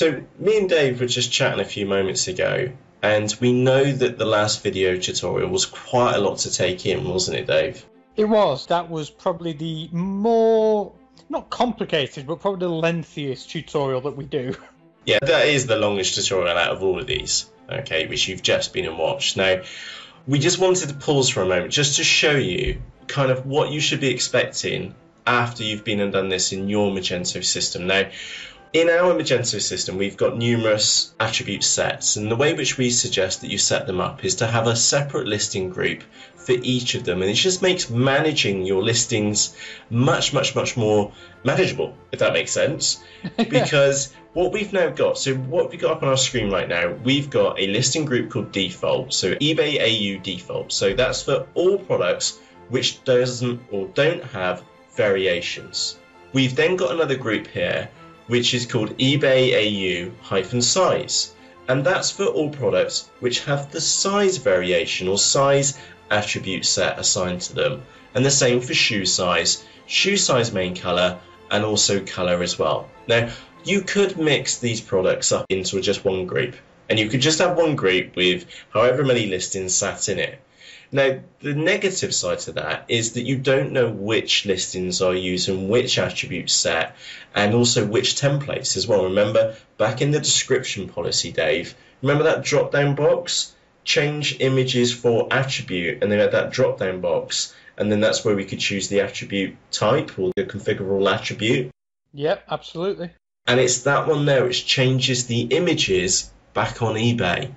So me and Dave were just chatting a few moments ago, and we know that the last video tutorial was quite a lot to take in, wasn't it, Dave? It was. That was probably the more, not complicated, but probably the lengthiest tutorial that we do. Yeah, that is the longest tutorial out of all of these, okay, which you've just been and watched. Now, we just wanted to pause for a moment just to show you kind of what you should be expecting after you've been and done this in your Magento system. Now, in our Magento system, we've got numerous attribute sets, and the way which we suggest that you set them up is to have a separate listing group for each of them, and it just makes managing your listings much more manageable, if that makes sense. Because what we've now got, so what we got up on our screen right now, we've got a listing group called default, so eBay AU default. So that's for all products which doesn't or don't have variations. We've then got another group here which is called eBay AU-size, and that's for all products which have the size variation or size attribute set assigned to them, and the same for shoe size main color, and also color as well. Now, you could mix these products up into just one group, and you could just have one group with however many listings sat in it. Now, the negative side to that is that you don't know which listings are using which attribute set, and also which templates as well. Remember, back in the description policy, Dave, remember that drop-down box? Change images for attribute, and then at that drop-down box, and then that's where we could choose the attribute type or the configurable attribute. Yep, absolutely. And it's that one there which changes the images back on eBay.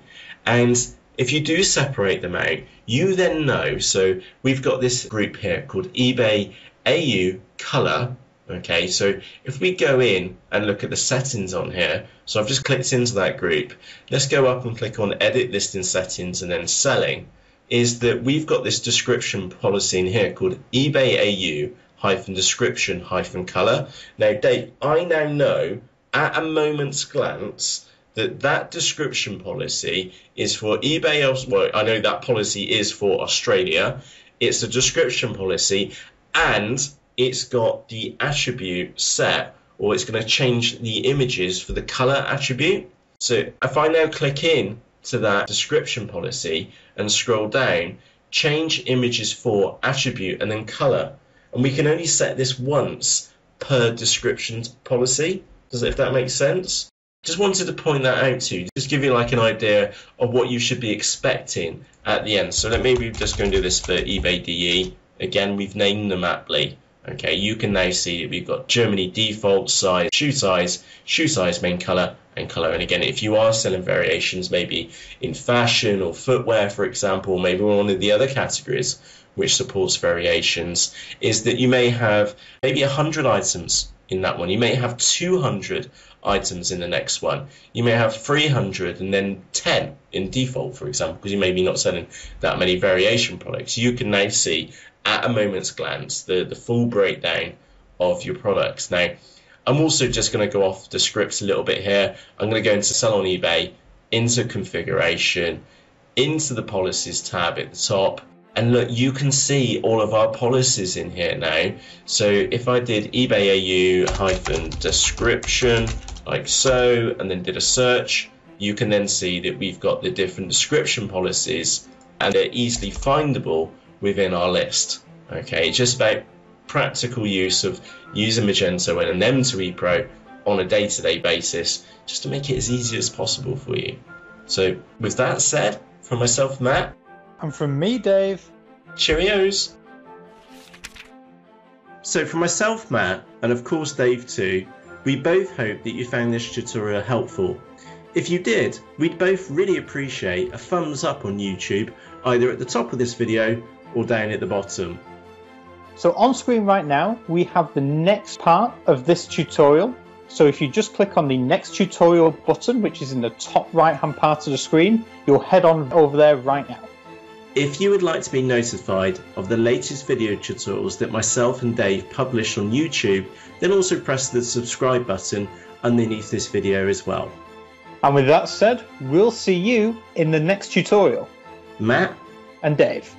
And if you do separate them out, you then know, so we've got this group here called eBay AU color. Okay, so if we go in and look at the settings on here, so I've just clicked into that group, let's go up and click on edit listing settings and then selling, is that we've got this description policy in here called eBay AU-description-color. Now, Dave, I now know at a moment's glance that description policy is for eBay. Well, I know that policy is for Australia. It's a description policy, and it's got the attribute set, or it's going to change the images for the color attribute. So if I now click in to that description policy and scroll down, change images for attribute and then color. And we can only set this once per description policy. If that makes sense? Just wanted to point that out to you, just give you like an idea of what you should be expecting at the end. So let me just go and do this for eBay DE. Again, we've named them aptly. Okay, you can now see that we've got Germany default size, shoe size main color, and color. And again, if you are selling variations, maybe in fashion or footwear, for example, maybe one of the other categories which supports variations, is that you may have maybe 100 items in that one. You may have 200 items in the next one. You may have 300 and then 10 in default, for example, because you may be not selling that many variation products. You can now see at a moment's glance the full breakdown of your products. Now, I'm also just going to go off the script a little bit here. I'm going to go into Sell on eBay, into configuration, into the policies tab at the top. And look, you can see all of our policies in here now. So if I did eBay AU-description, like so, and then did a search, you can then see that we've got the different description policies, and they're easily findable within our list. Okay, just about practical use of using Magento and an M2EPro on a day-to-day basis, just to make it as easy as possible for you. So with that said, from myself, Matt, and from me, Dave, cheerios. So for myself, Matt, and of course Dave too, we both hope that you found this tutorial helpful. If you did, we'd both really appreciate a thumbs up on YouTube, either at the top of this video or down at the bottom. So on screen right now, we have the next part of this tutorial. So if you just click on the next tutorial button, which is in the top right hand part of the screen, you'll head on over there right now. If you would like to be notified of the latest video tutorials that myself and Dave publish on YouTube, then also press the subscribe button underneath this video as well. And with that said, we'll see you in the next tutorial. Matt and Dave.